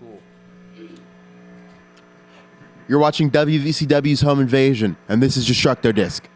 Cool. You're watching WVCW's Home Invasion, and this is Destructo Disk.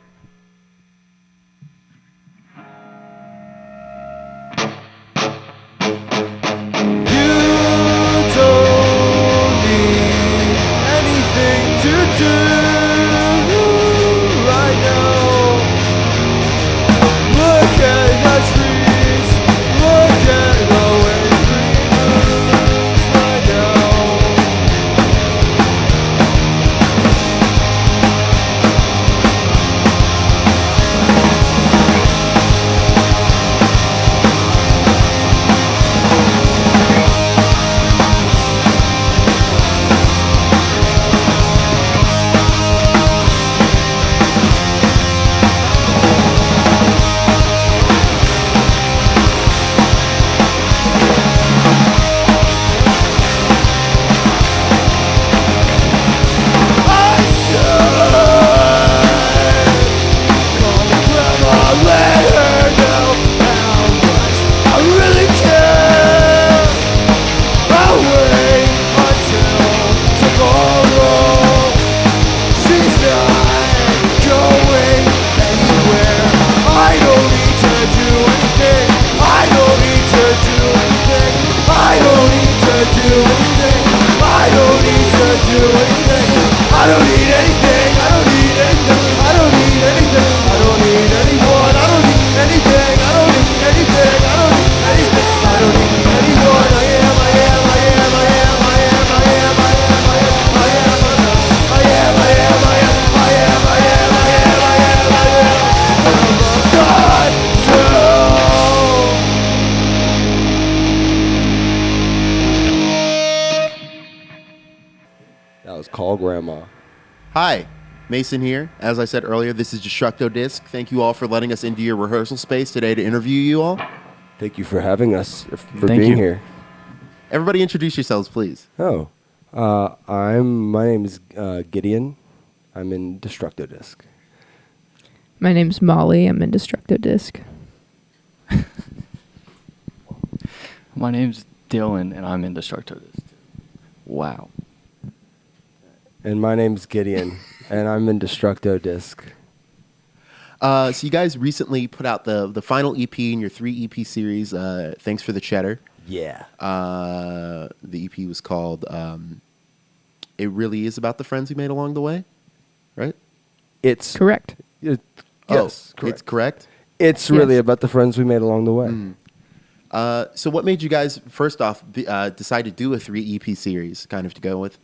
Call Grandma. Hi, Mason here. As I said earlier, this is Destructo Disk. Thank you all for letting us into your rehearsal space today to interview you all. Thank you for having us, for being here. Everybody introduce yourselves, please. Oh, my name is Gideon. I'm in Destructo Disk. My name's Molly. I'm in Destructo Disk. My name's Dylan, and I'm in Destructo Disk. Wow. And my name's Gideon, and I'm in Destructo Disk. So you guys recently put out the final EP in your 3 EP series, Thanks for the Cheddar. Yeah. The EP was called It Really Is About the Friends We Made Along the Way, right? It's correct. Yes, correct. It's correct? It's really about the friends we made along the way. So what made you guys, first off, decide to do a 3 EP series, kind of to go with?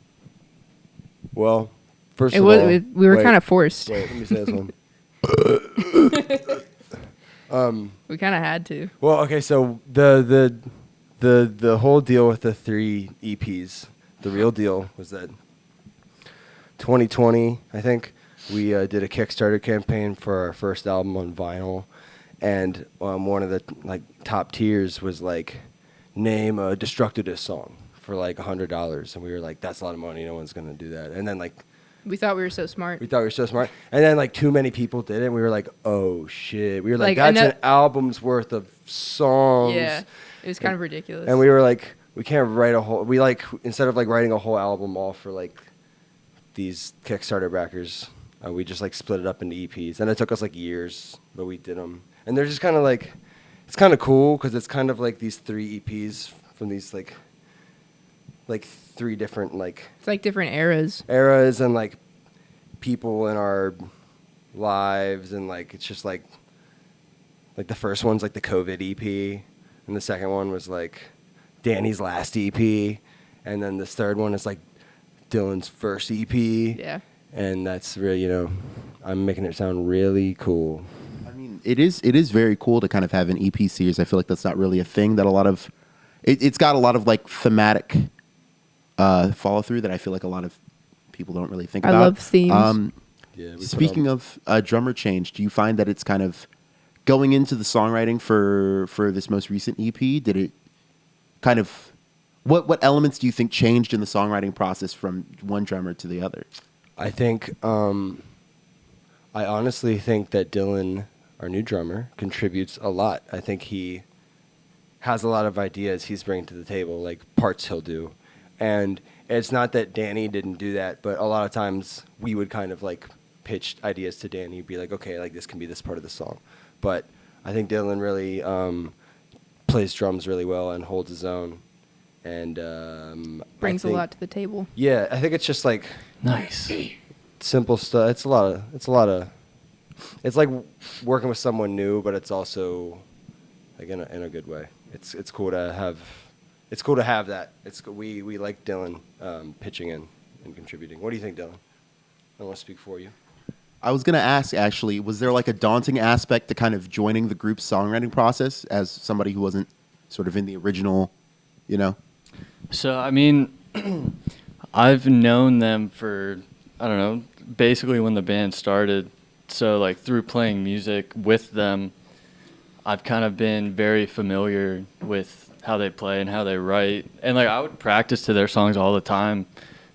Well, first It of was, all... we were kind of forced. Wait, let me say this one. We kind of had to. Well, okay, so the whole deal with the 3 EPs, the real deal was that 2020, I think, we did a Kickstarter campaign for our first album on vinyl, and one of the top tiers was name a Destructo Disk song for $100, and we were like, that's a lot of money, no one's gonna do that. And then we thought we were so smart. and then too many people did it, and we were like, oh shit, we were like, Like, that's an album's worth of songs. Yeah, it was kind of ridiculous. And we were like, we can't write a whole, instead of writing a whole album all for these Kickstarter backers, we just split it up into EPs, and it took us years, but we did them. And they're just kind of it's kind of cool because it's kind of these 3 EPs from these 3 different it's different eras. and people in our lives, and it's just the first one's the COVID EP, and the second one was Danny's last EP, and then this third one is Dylan's first EP. Yeah. And that's really, I'm making it sound really cool. I mean, it is very cool to kind of have an EP series. I feel like that's not really a thing that a lot of... It's got a lot of thematic follow through that I feel like a lot of people don't really think about. I love themes. Speaking of drummer change, do you find that it's kind of going into the songwriting for this most recent EP? Did it kind of... What elements do you think changed in the songwriting process from one drummer to the other? I think, I honestly think that Dylan, our new drummer, contributes a lot. I think he has a lot of ideas he's bringing to the table, parts he'll do. And it's not that Danny didn't do that, but a lot of times we would kind of like pitch ideas to Danny, be like, okay, like this can be this part of the song. But I think Dylan really plays drums really well and holds his own. And Brings a lot to the table. Yeah, I think it's just like Nice. simple stuff. It's like working with someone new, but it's also like in a good way. It's cool to have. It's cool to have that. We like Dylan pitching in and contributing. What do you think, Dylan? I don't want to speak for you. I was going to ask, actually, was there like a daunting aspect to kind of joining the group's songwriting process as somebody who wasn't sort of in the original, you know? So, I mean, I've known them for, I don't know, basically when the band started. So, like, through playing music with them, I've kind of been very familiar with how they play and how they write. And, like, I would practice to their songs all the time,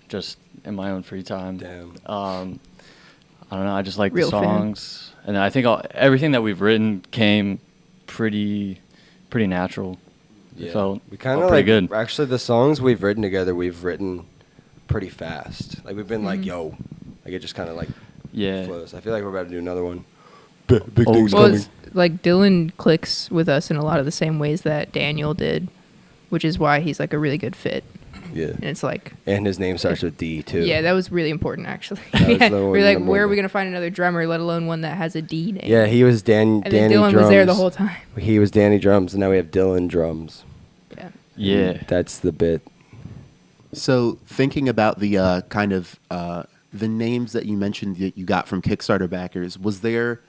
just in my own free time. Damn. I don't know. I just like Real the songs. And I think everything that we've written came pretty natural. Yeah. It felt We kind of pretty like good. actually the songs we've written together. We've written pretty fast. Like we've been like, yo, like it just kind of like Yeah. flows. I feel like we're about to do another one. Big Oh, things Well, coming. it's like Dylan clicks with us in a lot of the same ways that Daniel did, which is why he's like a really good fit. Yeah. And it's like, And his name starts with D too. yeah, that was really important actually. That was the We're like, number where are one. we gonna find another drummer, let alone one that has a D name? Yeah, he was and Danny then Dylan drums. was there the whole time. He was Danny drums, and now we have Dylan drums. Yeah. Yeah. That's the bit. So thinking about the kind of the names that you mentioned that you got from Kickstarter backers, was there,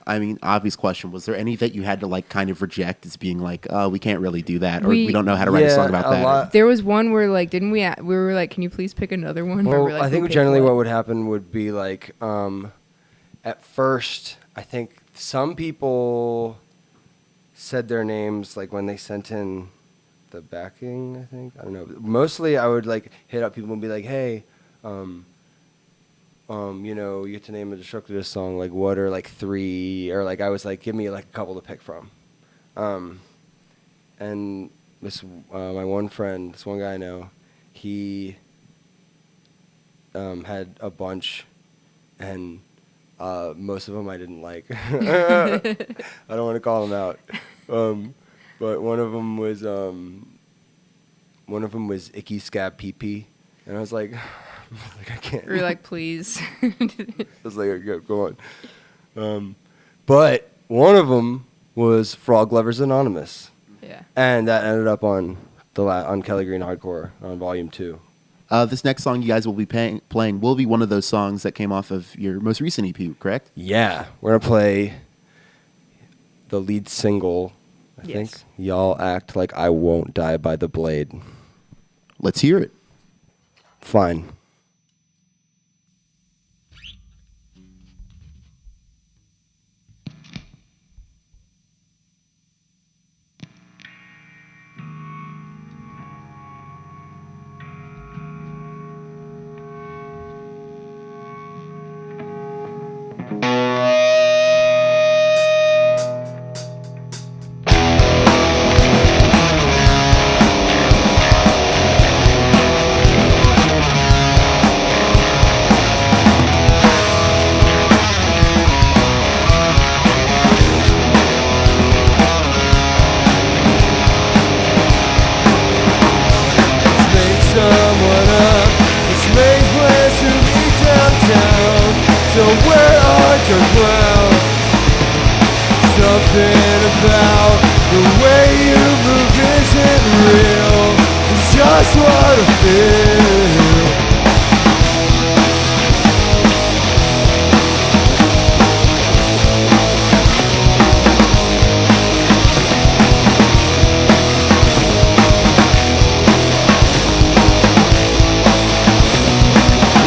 I mean, obvious question, was there any that you had to like kind of reject as being like, oh, we can't really do that, or we don't know how to write a song about that? lot. There was one where like, didn't we? We were like, can you please pick another one? Or Well, we're like, I think "Who picked generally what would happen would be like, at first, I think some people said their names like when they sent in the backing. I think I don't know. Mostly, I would like hit up people and be like, hey, you know, you get to name a Destructo Disk song. Like, what are like 3? Or like I was like, give me like a couple to pick from. And this my one friend, this one guy I know, he had a bunch, and most of them I didn't like. I don't want to call them out, but one of them was Icky Scab PP, and I was like, like I can't. We were like, please. I was like, go on. But one of them was Frog Lovers Anonymous, Yeah. and that ended up on on Kelly Green Hardcore on Volume 2. This next song you guys will be playing will be one of those songs that came off of your most recent EP, correct? Yeah, we're gonna play the lead single. I think Yes. Y'all Act Like I Won't Die by the Blade. Let's hear it. Fine. Something about the way you move isn't real. It's just what I feel.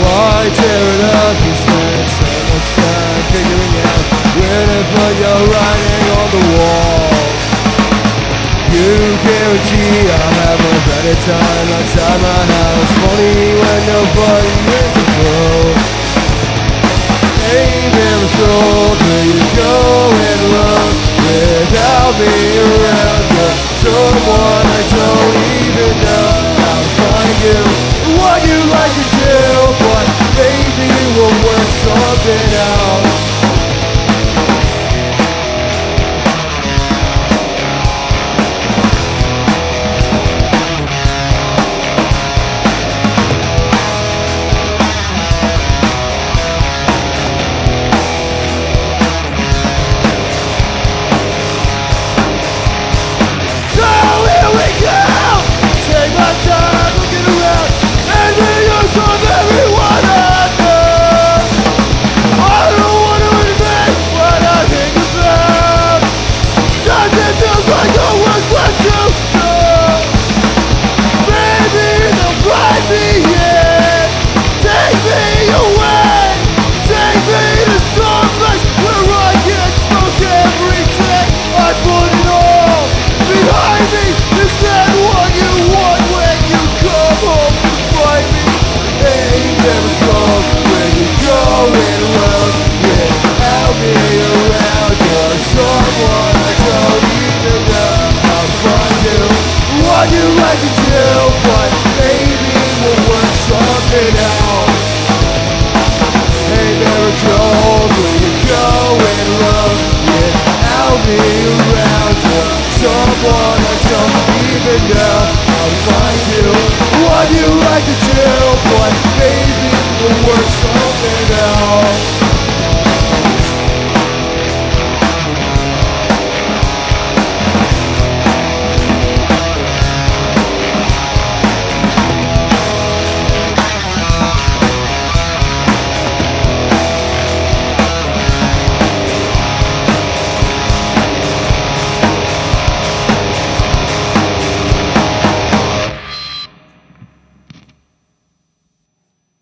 Why tear it up? You spend so much time figuring out where to put your writing on the wall. You guarantee I'll have a better time outside my house. Funny when nobody in control. Hey, miracle, where you go and run without me around? You're someone I don't even know how to find you what you like to do, but maybe we'll work something out.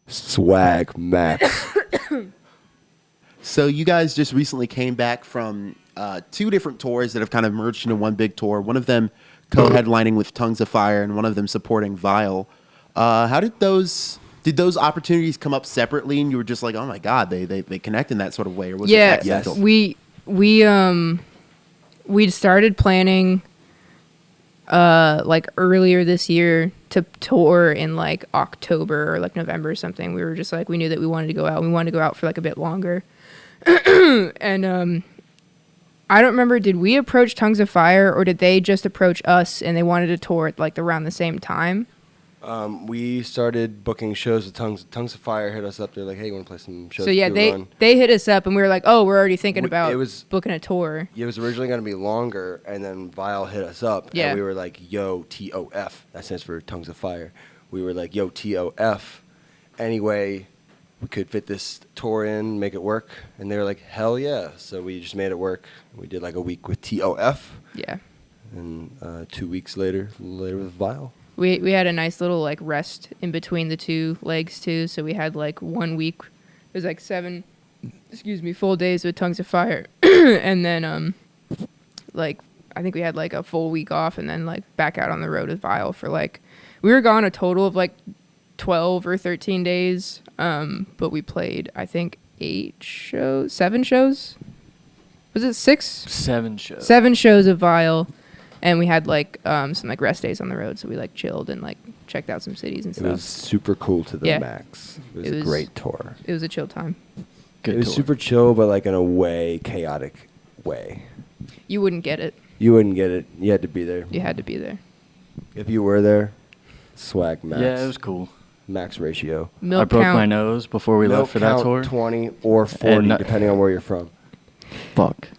Swag Max. So you guys just recently came back from 2 different tours that have kind of merged into one big tour. One of them co-headlining with Tongues of Fire, and one of them supporting Vile. How did those opportunities come up separately, and you were just like, oh my god, they connect in that sort of way, or was it accidental? We started planning like earlier this year to tour in like October or like November or something. We were just like, we knew that we wanted to go out. We wanted to go out for like a bit longer. And I don't remember, did we approach Tongues of Fire, or did they just approach us and they wanted to tour at like around the same time? We started booking shows with Tongues of Fire. Hit us up. They're like, hey, you want to play some shows? So yeah, do a run? they hit us up and we were like, oh, we're already thinking about It was- booking a tour. It was originally going to be longer, and then Vile hit us up, Yeah. and we were like, yo, TOF. That stands for Tongues of Fire. We were like, yo, TOF. Anyway, we could fit this tour in, make it work. And they were like, hell yeah. So we just made it work. We did like a week with TOF, Yeah. and 2 weeks later with Vile. We had a nice little like rest in between the 2 legs too. So we had like 1 week. It was like 7 full days with Tongues of Fire. And then like I think we had like a full week off, and then like back out on the road with Vile for like, we were gone a total of like 12 or 13 days. But we played, I think, 7 shows. Was it 6? 7 shows. 7 shows of Vile. And we had like some like rest days on the road, so we like chilled and like checked out some cities and It stuff. was super cool to the Yeah. max. It was It a was- great tour. It was a chill time. Good It was tour. super chill, but like in a way, chaotic way. You wouldn't get it. You wouldn't get it. You had to be there. You had to be there. If you were there, swag max. Yeah, it was cool. Max ratio. Milk I broke count. my nose before we Milk left for that count tour. 20 or 40, And, depending on where you're from. Fuck.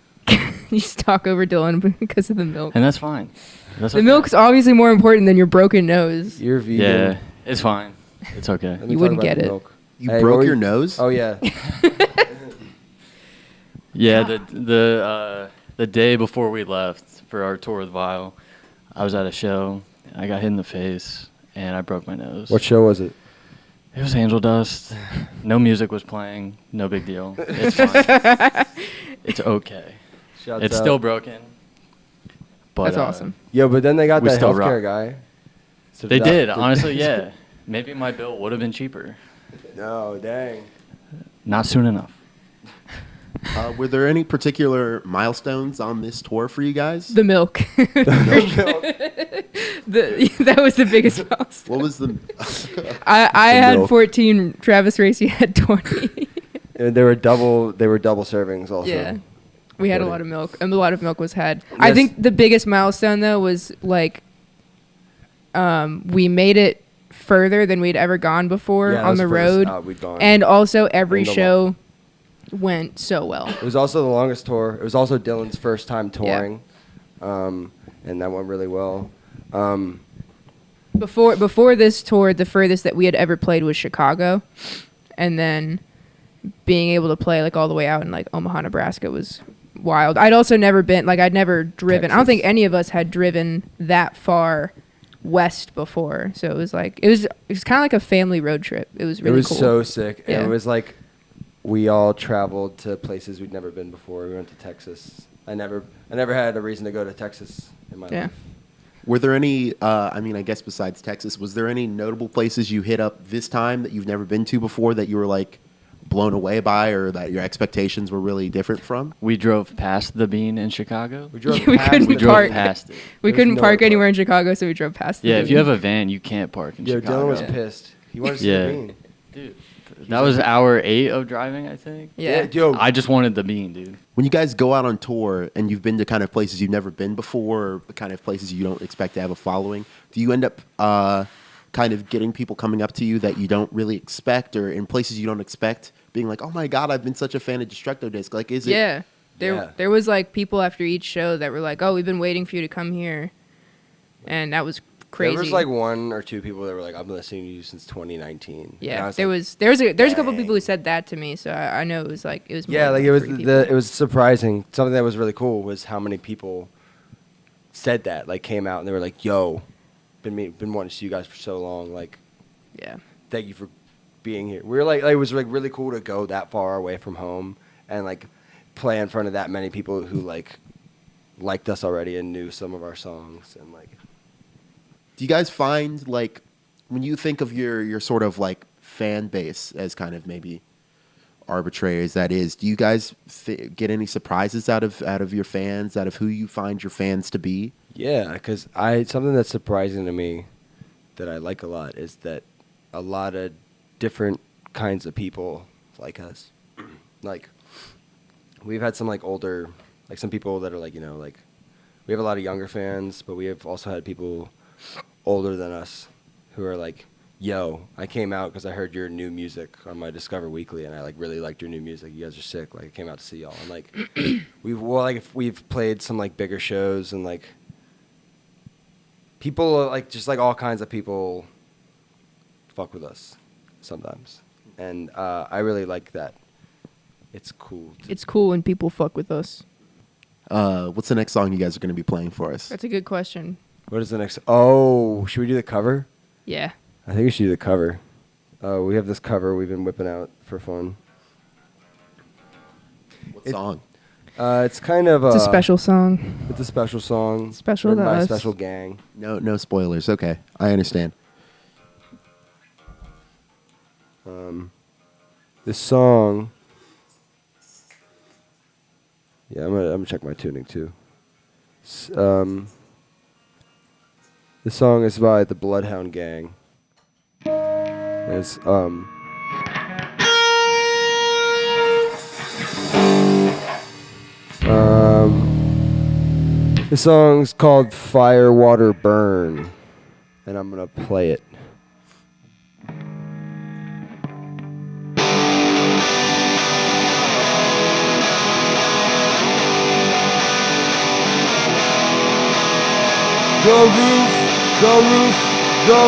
You just talk over Dylan because of the milk. And that's fine. That's The okay. milk's obviously more important than your broken nose. You're vegan. Yeah, it's fine. It's okay. Let me You talk wouldn't about get the it. milk. You Hey, broke what were your you- nose? Oh, yeah. Yeah, the day before we left for our tour with Vile, I was at a show. I got hit in the face, and I broke my nose. What show was it? It was Angel Dust. No music was playing. No big deal. It's fine. It's okay. Shouts It's out. still broken. But, That's awesome. Yo, but then they got We that still healthcare rock. guy. So They that- did, honestly, yeah. Maybe my bill would have been cheaper. No, dang. Not soon enough. Were there any particular milestones on this tour for you guys? The milk. That was the biggest milestone. What was the? I The had milk. 14. Travis Racy had 20. And they were double servings also. Yeah. We had a lot of milk, and a lot of milk was had. Yes. I think the biggest milestone though was like, we made it further than we'd ever gone before Yeah, that on was the furthest road, out we'd gone. and also every And the show went so well. It was also the longest tour. It was also Dylan's first time touring, and that went really well. Before this tour, the furthest that we had ever played was Chicago, and then being able to play like all the way out in like Omaha, Nebraska was wild. I'd also never been I'd never driven. I don't think Texas. any of us had driven that far west before, so it was kind of like a family road trip. It was really it was cool. so sick. Yeah. And it was like we all traveled to places we'd never been before. We went to Texas. I never had a reason to go to Texas in my Yeah. life. Were there any? I mean, I guess besides Texas, was there any notable places you hit up this time that you've never been to before that you were like blown away by, or that your expectations were really different from? We drove past the Bean in Chicago. We drove We past couldn't We the- drove park. past it. We There's couldn't nowhere park to anywhere park. in Chicago, so we drove past. Yeah, the if you Bean. have a van, you can't park in Yo, Chicago. Dylan was Yeah. pissed. He wanted to see Yeah. the Bean. Dude, that was hour 8 of driving, I think. Yeah. Yo, I just wanted the Bean, dude. When you guys go out on tour and you've been to kind of places you've never been before, or the kind of places you don't expect to have a following, do you end up kind of getting people coming up to you that you don't really expect, or in places you don't expect, being like, "Oh my God, I've been such a fan of Destructo Disk." Like, is it? Yeah. Yeah. There was like people after each show that were like, "Oh, we've been waiting for you to come here," and that was crazy. There was like one or two people that were like, "I've been listening to you since 2019." And I Yeah, was there like, was there's a couple dang. people who said that to me, so I know it was more Yeah, than like it was 3 people. it was surprising. Something that was really cool was how many people said that, like came out and they were like, "Yo, been wanting to see you guys for so long. Like, Yeah. thank you for being here." We were like it was like really cool to go that far away from home and like play in front of that many people who liked us already and knew some of our songs and like. Do you guys find, like, when you think of your sort of like fan base as kind of maybe arbitrary as that is, do you guys get any surprises out of your fans, out of who you find your fans to be? Yeah, because something that's surprising to me that I like a lot is that a lot of different kinds of people like us. Like, we've had some like older, like some people that are like, like we have a lot of younger fans, but we have also had people older than us who are like, "Yo, I came out because I heard your new music on my Discover Weekly, and I like really liked your new music. You guys are sick. Like, I came out to see y'all." And like, we've played some like bigger shows, and like people like just like all kinds of people fuck with us sometimes, and I really like that. It's cool. It's cool when people fuck with us. What's the next song you guys are going to be playing for us? That's a good question. What is the next? Oh, should we do the cover? Yeah. I think we should do the cover. We have this cover we've been whipping out for fun. What song? It's kind of It's a special song. It's a special song. Special written to by a us. special gang. No spoilers. Okay, I understand. This song. Yeah, I'm gonna check my tuning too. This song is by the Bloodhound Gang. And it's this song's called Fire, Water, Burn, and I'm gonna play it. The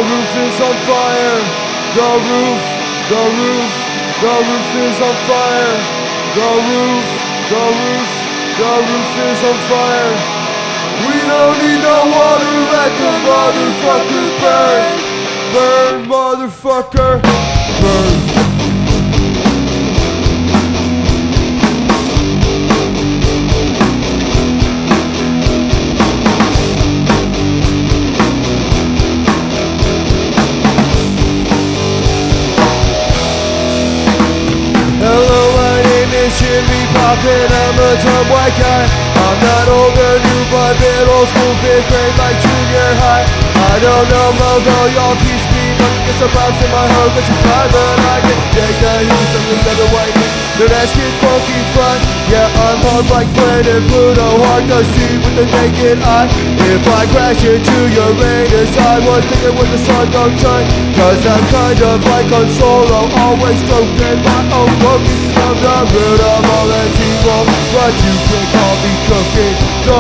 roof is on fire. The roof is on fire. The roof is on fire. We don't need no water, let the motherfucker burn. Burn, motherfucker, burn. Hello, my name is Jimmy Pop. I've been a term white guy. I'm not older, new but middle school, 5th grade, like junior high. I don't know how y'all teach me, but it's a bounce in my heart that you fly, but I can take the heat, something another white meat. Don't ask it funky front. Yeah, I'm hard like flint and Pluto, hard to see with the naked eye. If I crash into Uranus, I was thinking when the sun don't shine. Cause I'm kind of like Han Solo, always stroking my own cookies from the root of all that's evil. But you can call me cooking. The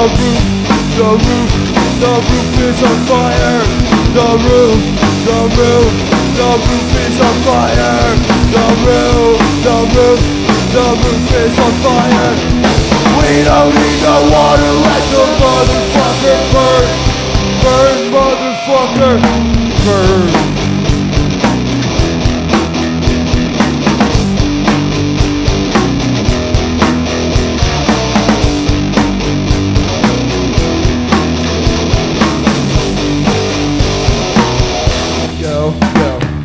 roof is on fire. The roof is on fire. The roof is on fire. We don't need no water, let the motherfucker burn. Burn, motherfucker, burn.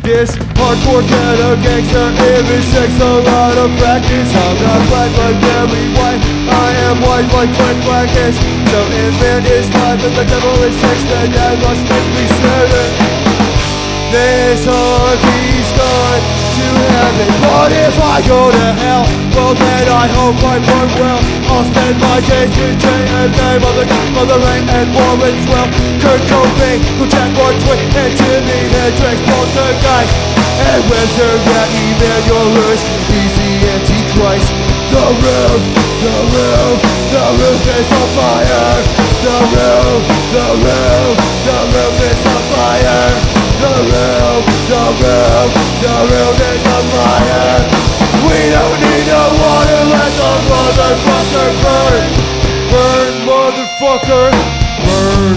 This hardcore ghetto gangster image takes a lot of practice. I'm not black like Barry White, I am white like Frank Blackness. So if man is life and the devil is sex, then that must make me seven. This hockey's gone to heaven, but if I go to hell, well then I hope I burn well. I'll spend my days with J.F.A., Mother Ray and Warren Swell, Kurt Cobain, who Jack One Twin, and Jimi Hendrix, Poltergeist, and Webster, yeah, Emmanuel Lewis, he's the Antichrist. The roof is on fire. The roof is on fire. The roof is on fire. We don't need no water, let the motherfucker burn. Burn, motherfucker, burn.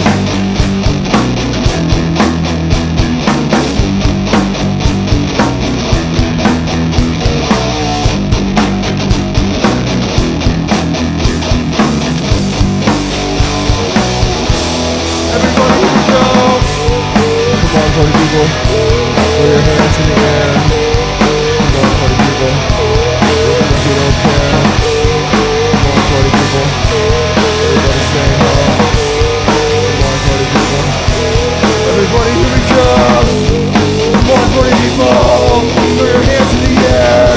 Party people, put your hands in the air. Come on, party people, even if you don't care. Come on, party people, everybody say hello. Come on, party people, everybody here we go. Come on, party people, put your hands in the air.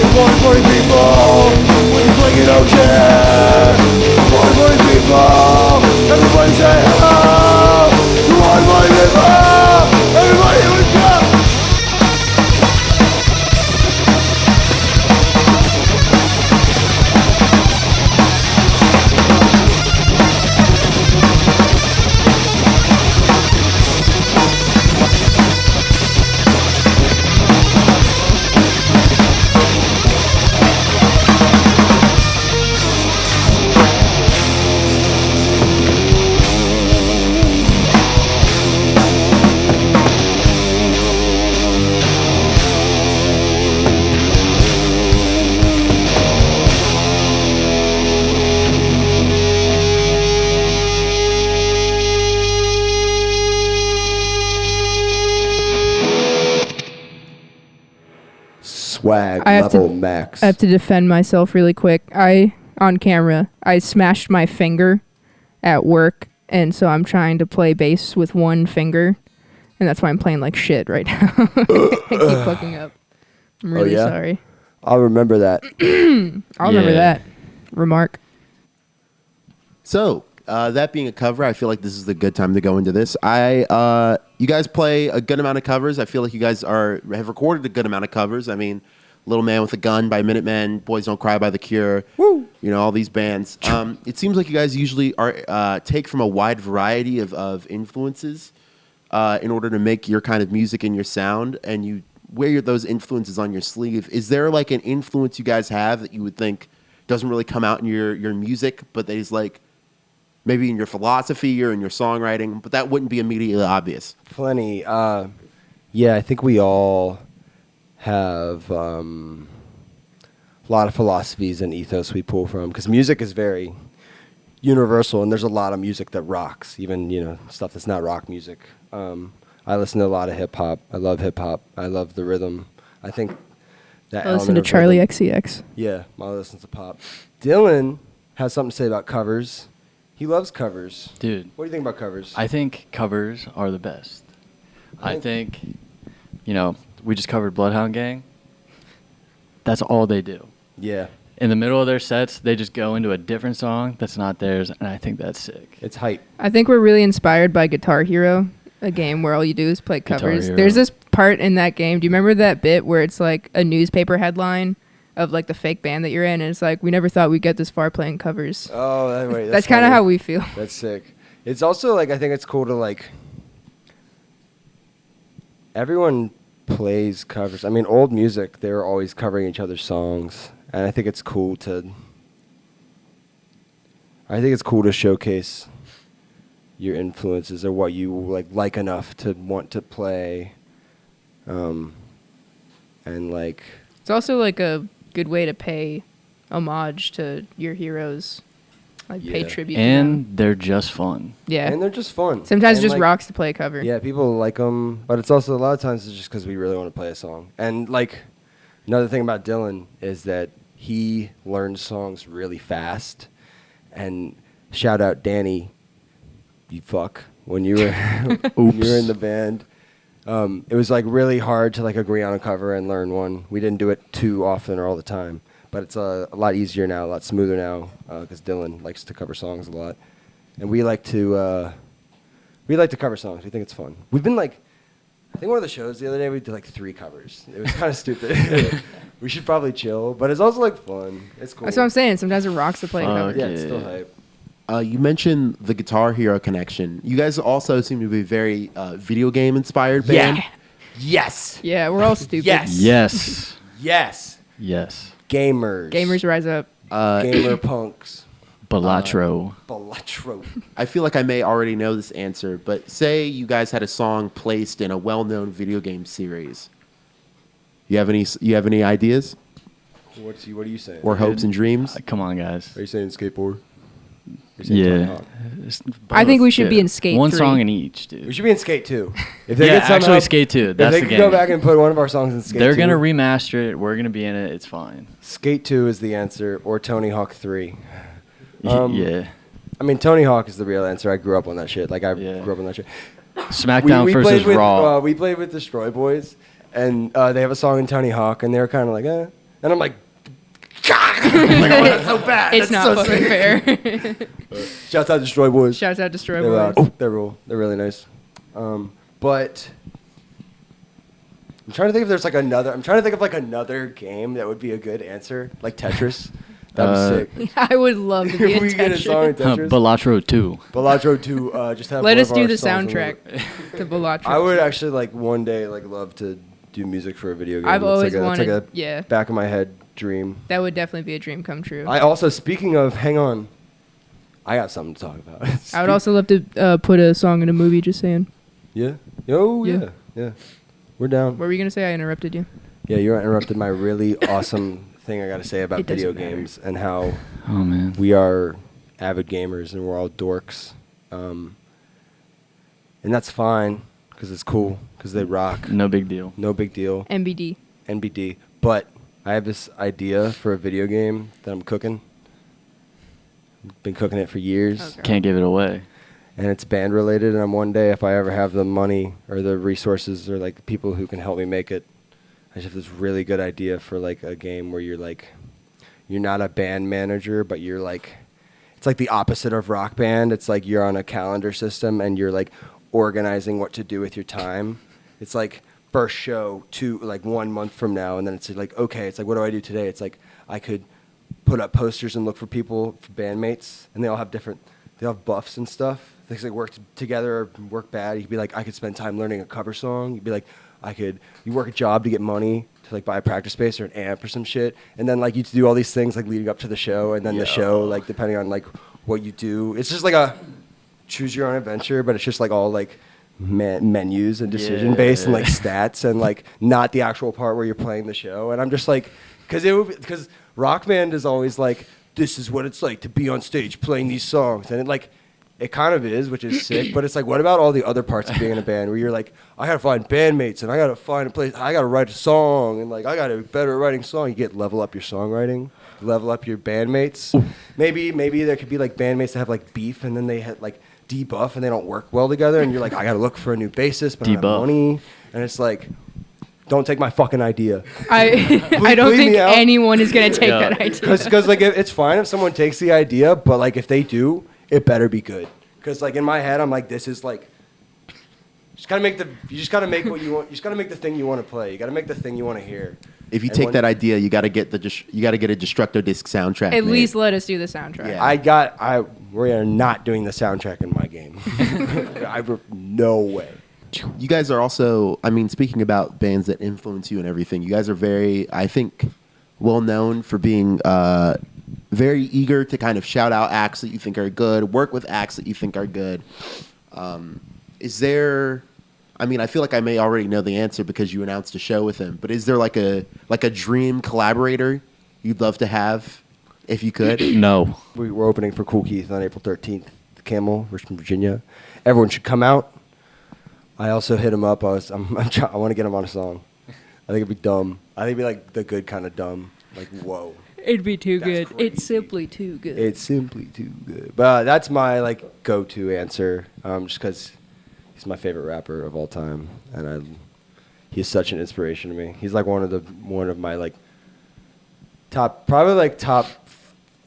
Come on, party people, when you play you don't care. Come on, party people, everybody say hello. Come on, party people. Everybody, here we go! Swag I have level to- max. I have to defend myself really quick. On camera, I smashed my finger at work, and so I'm trying to play bass with one finger, and that's why I'm playing like shit right now. I keep fucking up. I'm really yeah? sorry. I'll remember that. I'll remember Yeah. that. Remark. So, that being a cover, I feel like this is the good time to go into this. You guys play a good amount of covers. I feel like you guys have recorded a good amount of covers. I mean, Little Man with a Gun by Minutemen, Boys Don't Cry by The Cure. Woo! You know, all these bands. It seems like you guys usually take from a wide variety of influences in order to make your kind of music and your sound, and you wear those influences on your sleeve. Is there like an influence you guys have that you would think doesn't really come out in your music, but that is like maybe in your philosophy or in your songwriting, but that wouldn't be immediately obvious? Plenty. Yeah, I think we all have a lot of philosophies and ethos we pull from, because music is very universal, and there's a lot of music that rocks, even stuff that's not rock music. I listen to a lot of hip hop. I love hip hop. I love the rhythm. I think That I listen element to of Charlie rhythm. XCX. Yeah, Molly listens to pop. Dylan has something to say about covers. He loves covers. Dude, What do you think about covers? I think covers are the best. I think, we just covered Bloodhound Gang. That's all they do. Yeah, In the middle of their sets, they just go into a different song that's not theirs, and I think that's sick. it's hype. I think we're really inspired by Guitar Hero, a game where all you do is play Guitar covers. Hero. There's this part in that game. Do you remember that bit where it's like a newspaper headline of like the fake band that you're in, and it's like, we never thought we'd get this far playing covers. Oh, wait, That's kind of funny. how we feel. That's sick. It's also like I think it's cool to like. Everyone plays covers. I mean, old music, they were always covering each other's songs, and I think it's cool to. I think it's cool to showcase your influences or what you like enough to want to play, and like. It's also like a good way to pay homage to your heroes, like pay Yeah. tribute to them. And they're just fun. Yeah. And they're just fun. Sometimes it And, just like, rocks to play a cover. Yeah, people like them, but it's also a lot of times it's just because we really want to play a song. And like another thing about Dylan is that he learns songs really fast. And shout out Danny, you fuck, when you were when you were in the band. It was like really hard to like agree on a cover and learn one. We didn't do it too often or all the time, but it's a lot easier now, a lot smoother now, because Dylan likes to cover songs a lot, and we like to cover songs. We think it's fun. We've been like, I think one of the shows the other day we did like 3 covers. It was kind of stupid. We should probably chill, but it's also like fun. It's cool. That's what I'm saying. Sometimes it rocks to play a cover. Fuck Yeah, it's Yeah. still hype. You mentioned the Guitar Hero connection. You guys also seem to be very video game inspired band. Yes. Yeah, we're all stupid. Yes. Yes. Yes. Yes. Gamers. Gamers rise up. Gamer punks. Balatro. Balatro. I feel like I may already know this answer, but say you guys had a song placed in a well-known video game series. You have any ideas What are you saying? or hopes and dreams? Come on, guys. Are you saying skateboard? Are you saying Tony Yeah. Hawk? It's I think both. we should be in Skate One 3. song in each, dude. We should be in Skate 2. If they Yeah, could somehow, actually Skate 2. If That's they the could game. go back and put one of our songs in Skate 2. They're gonna remaster it. We're gonna be in it. It's fine. Skate 2 is the answer, or Tony Hawk 3. Yeah. I mean, Tony Hawk is the real answer. I grew up on that shit. Like, I Yeah. grew up on that shit. SmackDown versus played with, Raw. we played with Destroy Boys, and they have a song in Tony Hawk, and they were kind of like, eh. And I'm like, I'm like, oh, that's so bad. It's That's not so fucking sick. fair. Shouts out Destroy Boys. Shouts out Destroy They rock. Boys. They're cool. They're really nice. But I'm trying to think if there's like another. I'm trying to think of like another game that would be a good answer, like Tetris. That'd be sick. I would love to be If in we get a song in Tetris. Tetris, Balatro 2. Balatro to just have. Let one us of do our the songs on soundtrack to Balatro. I would actually like one day like love to do music for a video game. I've It's always like a, it's wanted. like a Yeah, back of my head dream. that would definitely be a dream come true. I also, speaking of, hang on, I got something to talk about. I would also love to put a song in a movie. Just saying. Yeah. Oh Yeah. yeah. We're down. What were you gonna say? I interrupted you. Yeah, you interrupted my really awesome thing I got to say about It video doesn't matter. games and how Oh man. we are avid gamers and we're all dorks. And that's fine because it's cool because they rock. No big deal. No big deal. MBD. NBD. But I have this idea for a video game that I'm cooking. Been cooking it for years. Okay. Can't give it away. And it's band related, and I'm one day, if I ever have the money or the resources or like people who can help me make it, I just have this really good idea for like a game where you're like, you're not a band manager, but you're like, it's like the opposite of Rock Band. It's like you're on a calendar system and you're like organizing what to do with your time. It's like first show to like 1 month from now, and then it's like, okay, it's like, what do I do today? It's like I could put up posters and look for people, for bandmates, and they all have different, they all have buffs and stuff. Things like work together or work bad. You could be like, I could spend time learning a cover song. You'd be like, you work a job to get money to like buy a practice space or an amp or some shit. And then like you do all these things like leading up to the show, and then the show, like depending on like what you do, it's just like a choose your own adventure, but it's just like all like menus and decision based and like stats and like not the actual part where you're playing the show. And I'm just like, because Rock Band is always like, this is what it's like to be on stage playing these songs, and it like it kind of is, which is sick. But it's like, what about all the other parts of being in a band where you're like, I gotta find bandmates and I gotta find a place, I gotta write a song and like I gotta be better at writing song. You get level up your songwriting, level up your bandmates. Maybe there could be like bandmates that have like beef and then they had like debuff and they don't work well together and you're like, I gotta look for a new bassist, but I don't have money. And it's like, don't take my fucking idea. I don't think anyone is gonna take that idea. Because like it's fine if someone takes the idea, but like if they do, it better be good. Because like in my head, I'm like, this is like, you just gotta make what you want. You just gotta make the thing you want to play. You gotta make the thing you want to hear. If you take that idea, you gotta get a Destructo Disk soundtrack. At least let us do the soundtrack. Yeah. We are not doing the soundtrack in my game. No way. You guys are also, I mean, speaking about bands that influence you and everything, you guys are very, I think, well known for being very eager to kind of shout out acts that you think are good, work with acts that you think are good. Is there, I mean, I feel like I may already know the answer because you announced a show with him, but is there like a dream collaborator you'd love to have if you could? No. We're opening for Cool Keith on April 13th, the Camel, Richmond, Virginia. Everyone should come out. I also hit him up. I want to get him on a song. I think it'd be dumb. I think it'd be like the good kind of dumb. Like, whoa. It'd be too That's good. crazy. It's simply too good. It's simply too good. But that's my like go-to answer, just because he's my favorite rapper of all time, and he's such an inspiration to me. He's like one of my like top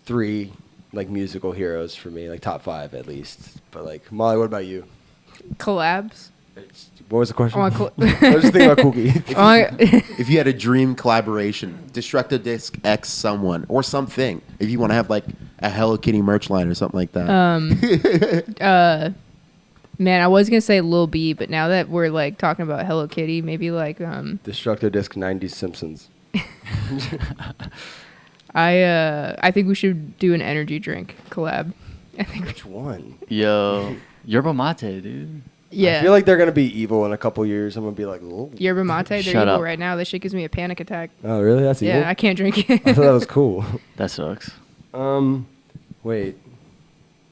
3 like musical heroes for me, like top 5 at least. But like Molly, what about you? Collabs. What was the question? I I was just thinking about Cookie. If you had a dream collaboration, Destructo Disk X someone or something, if you want to have like a Hello Kitty merch line or something like that. Man, I was gonna say Lil B, but now that we're like talking about Hello Kitty, maybe like Destructo Disk 90s Simpsons. I think we should do an energy drink collab. I think Which one? Yo, yerba mate, dude. yeah. I feel like they're gonna be evil in a couple years. I'm gonna be like, oh, Yerba mate, they're Shut evil up. right now. That shit gives me a panic attack. oh really? That's evil. Yeah, I can't drink I it. thought that was cool. That sucks. Wait.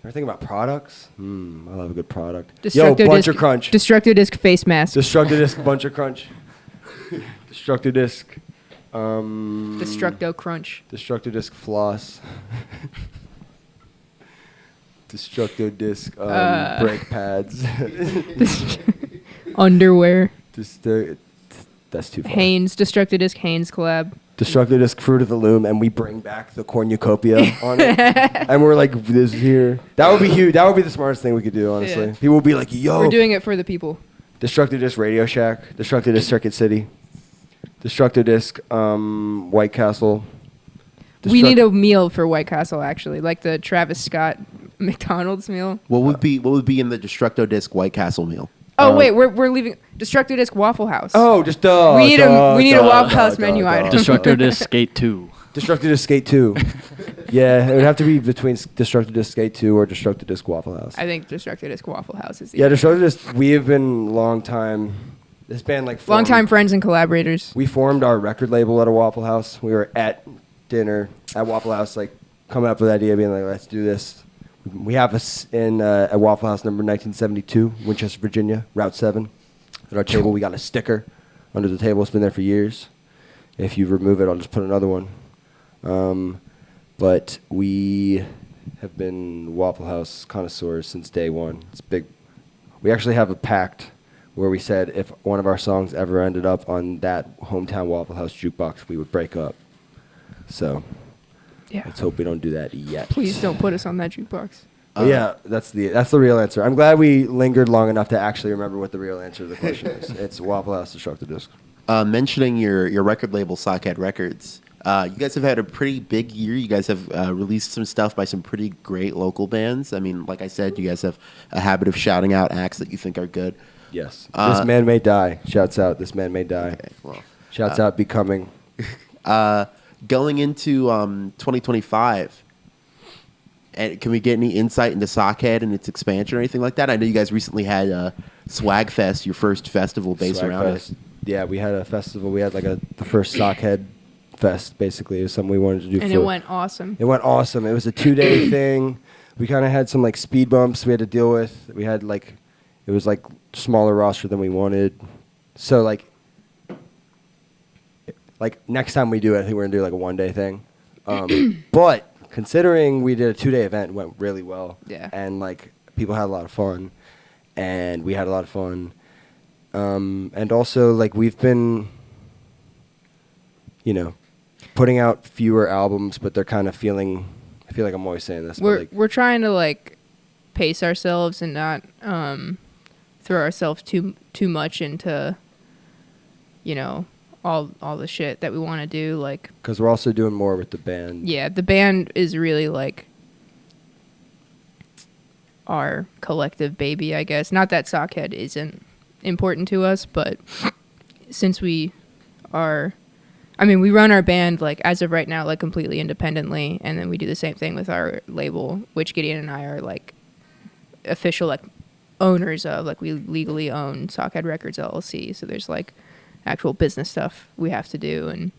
Ever think about products? I love a good product. Destructo Yo, Bunch Disk, of Crunch. Destructo Disk face mask. Destructo Disk, Bunch of Crunch. Destructo Disk. Destructo Crunch. Destructo Disk Floss. Destructo Disk brake pads. Underwear. That's too far. Hanes. Destructo Disk Hanes collab. Destructo Disk Fruit of the Loom, and we bring back the cornucopia on it. And we're like, this here. That would be huge. That would be the smartest thing we could do, honestly. Yeah. People will be like, yo. We're doing it for the people. Destructo Disc Radio Shack, Destructo Disc Circuit City, Destructo Disc White Castle. We need a meal for White Castle, actually, like the Travis Scott McDonald's meal. What would be in the Destructo Disk White Castle meal? Oh wait, we're leaving Destructo Disc Waffle House. Oh, just we need a Waffle House menu item. Destructo Disc Skate 2. Destructo Disc Skate 2. Yeah, it would have to be between Destructo Disc Skate 2 or Destructo Disc Waffle House. I think Destructo Disc Waffle House is the Destructo Disc. We have been this band like formed, long-time friends and collaborators. We formed our record label at a Waffle House. We were at dinner at Waffle House, like coming up with the idea, being like, let's do this. We have us in at Waffle House number 1972, Winchester, Virginia, Route 7. At our table, we got a sticker under the table. It's been there for years. If you remove it, I'll just put another one. But we have been Waffle House connoisseurs since day one. It's big. We actually have a pact where we said if one of our songs ever ended up on that hometown Waffle House jukebox, we would break up. So Yeah. let's hope we don't do that yet. Please don't put us on that jukebox. Yeah, that's the real answer. I'm glad we lingered long enough to actually remember what the real answer to the question is. It's Waffle House Destructo Disc. Mentioning your record label, Sockhead Records, you guys have had a pretty big year. You guys have released some stuff by some pretty great local bands. I mean, like I said, you guys have a habit of shouting out acts that you think are good. Yes. This Man May Die. Shouts out, This Man May Die. Okay, well, Shouts out, Becoming. going into 2025, and can we get any insight into Sockhead and its expansion or anything like that? I know you guys recently had Swag Fest, your first festival based Swag around Fest. it. Yeah, we had a festival. We had like the first Sockhead Fest, basically. It was something we wanted to do. And it went awesome. It went awesome. It was a 2-day thing. we kind of had some like speed bumps we had to deal with. We had like, it was like smaller roster than we wanted. So like next time we do it, I think we're gonna do like a 1 day thing. But considering we did a 2 day event, it went really well. Yeah. And like people had a lot of fun, and we had a lot of fun. And also like we've been, putting out fewer albums, but they're kind of feeling. I feel like I'm always saying this. We're trying to like pace ourselves and not throw ourselves too much into all the shit that we want to do, like, because we're also doing more with the band. Yeah, the band is really like our collective baby, I guess. Not that Sockhead isn't important to us, but since we run our band like as of right now like completely independently, and then we do the same thing with our label, which Gideon and I are like official like owners of. Like we legally own Sockhead Records LLC, so there's like actual business stuff we have to do,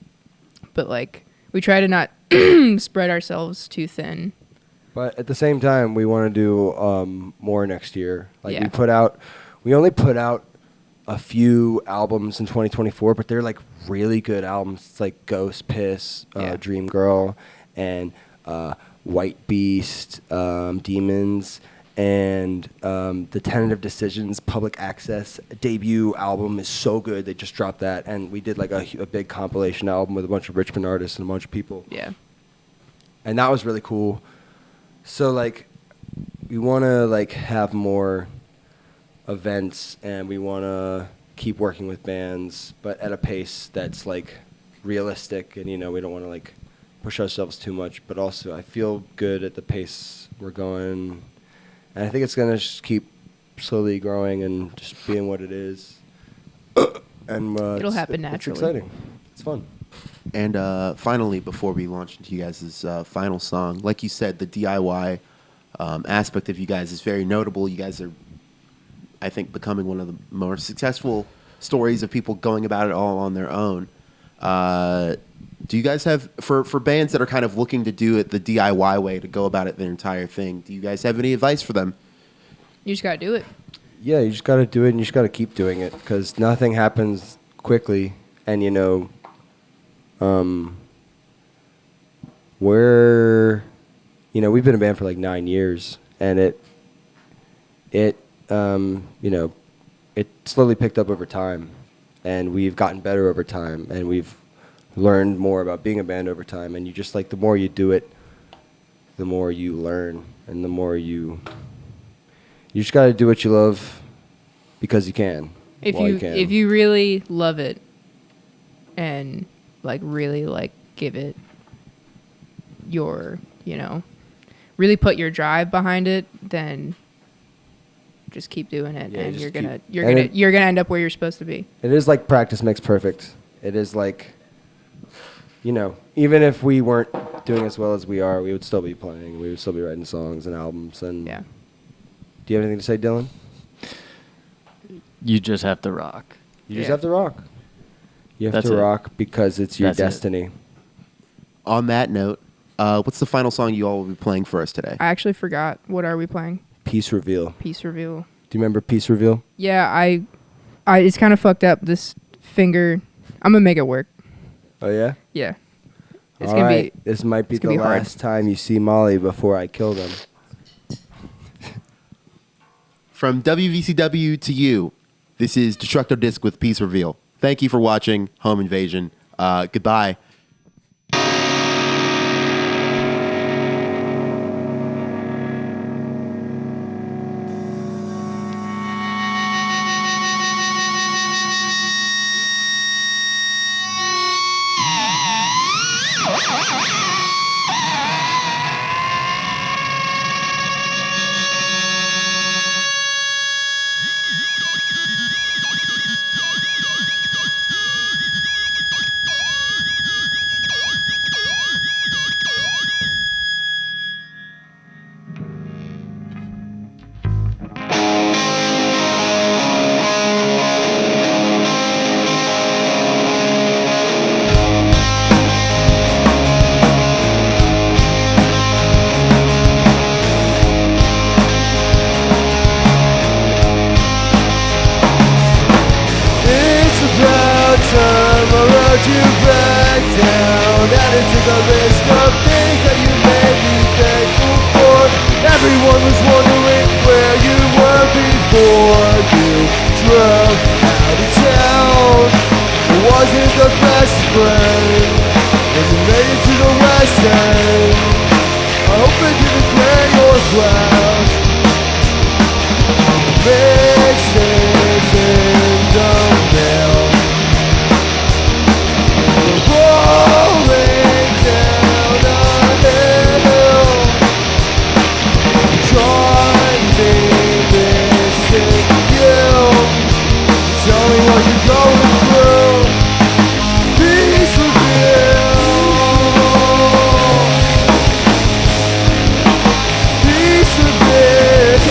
but like we try to not spread ourselves too thin. But at the same time, we want to do more next year. Like Yeah. we only put out a few albums in 2024, but they're like really good albums. It's like Ghost, Piss, Dream Girl, and White Beast, Demons, and the Tentative Decisions Public Access debut album is so good. They just dropped that, and we did like a big compilation album with a bunch of Richmond artists and a bunch of people. Yeah. And that was really cool. So like we want to like have more events, and we want to keep working with bands, but at a pace that's like realistic, and we don't want to like push ourselves too much, but also I feel good at the pace we're going, and I think it's going to just keep slowly growing and just being what it is. And It'll happen naturally. It's exciting. It's fun. And finally, before we launch into you guys' final song, like you said, the DIY aspect of you guys is very notable. You guys are, I think, becoming one of the more successful stories of people going about it all on their own. Do you guys have, for bands that are kind of looking to do it the DIY way, to go about it their entire thing, do you guys have any advice for them? You just gotta do it. Yeah, you just got to do it, and you just got to keep doing it, because nothing happens quickly, and we've been a band for like 9 years, and it slowly picked up over time, and we've gotten better over time, and we've learned more about being a band over time, and you just like, the more you do it, the more you learn, and the more you just got to do what you love because you can. If can. you really love it and like really like give it your, really put your drive behind it, then just keep doing it, Yeah, and just you're gonna end up where you're supposed to be. It is like practice makes perfect. It is like, even if we weren't doing as well as we are, we would still be playing. We would still be writing songs and albums. And Yeah. Do you have anything to say, Dylan? You just have to rock. You just Yeah. have to rock. You have That's to it. rock because it's your That's it. destiny. On that note, what's the final song you all will be playing for us today? I actually forgot. What are we playing? Peace Reveal. Peace Reveal. Do you remember Peace Reveal? Yeah, I it's kind of fucked up. This finger, I'm gonna make it work. Oh, yeah? Yeah. It's All gonna right. be. This might be it's gonna the be hard. last time you see Molly before I kill them. From WVCW to you, this is Destructo Disk with Peace Reveal. Thank you for watching Home Invasion. Goodbye. but you back down. Added to the list of things that you made me thankful for. Everyone was wondering where you were before you drove out of town. It wasn't the best friend when you made it to the West End. I hope it didn't clear your cloud. Mixtapes in the mail, rolling down a hill. Join me, missing you. Tell me what you're going through. Peace revealed. Peace revealed.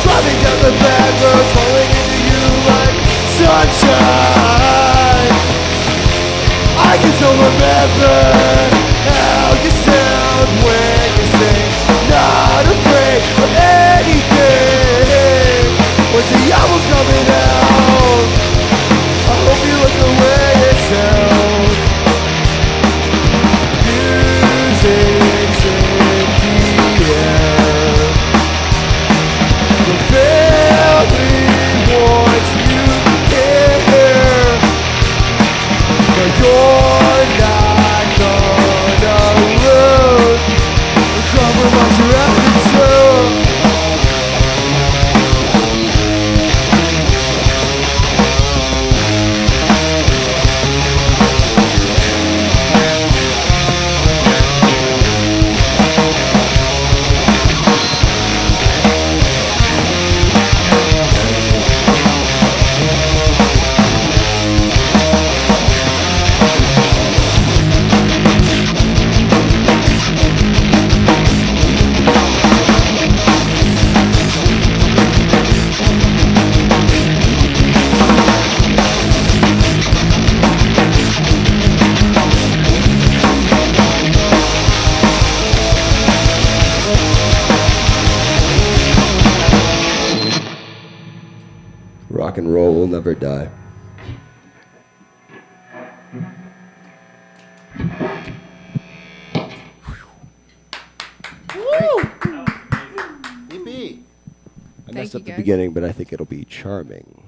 Driving down the bad roads, falling into you like sunshine. I can still remember how you sound when you sing. Not afraid of anything. When's the album coming out? I hope you like the way it sounds. Music's in the air. The family wants you here, but you're not gonna lose. The compromise you're after too. Rock and roll will never die. EP. I Thank messed you, up the guys. beginning, but I think it'll be charming.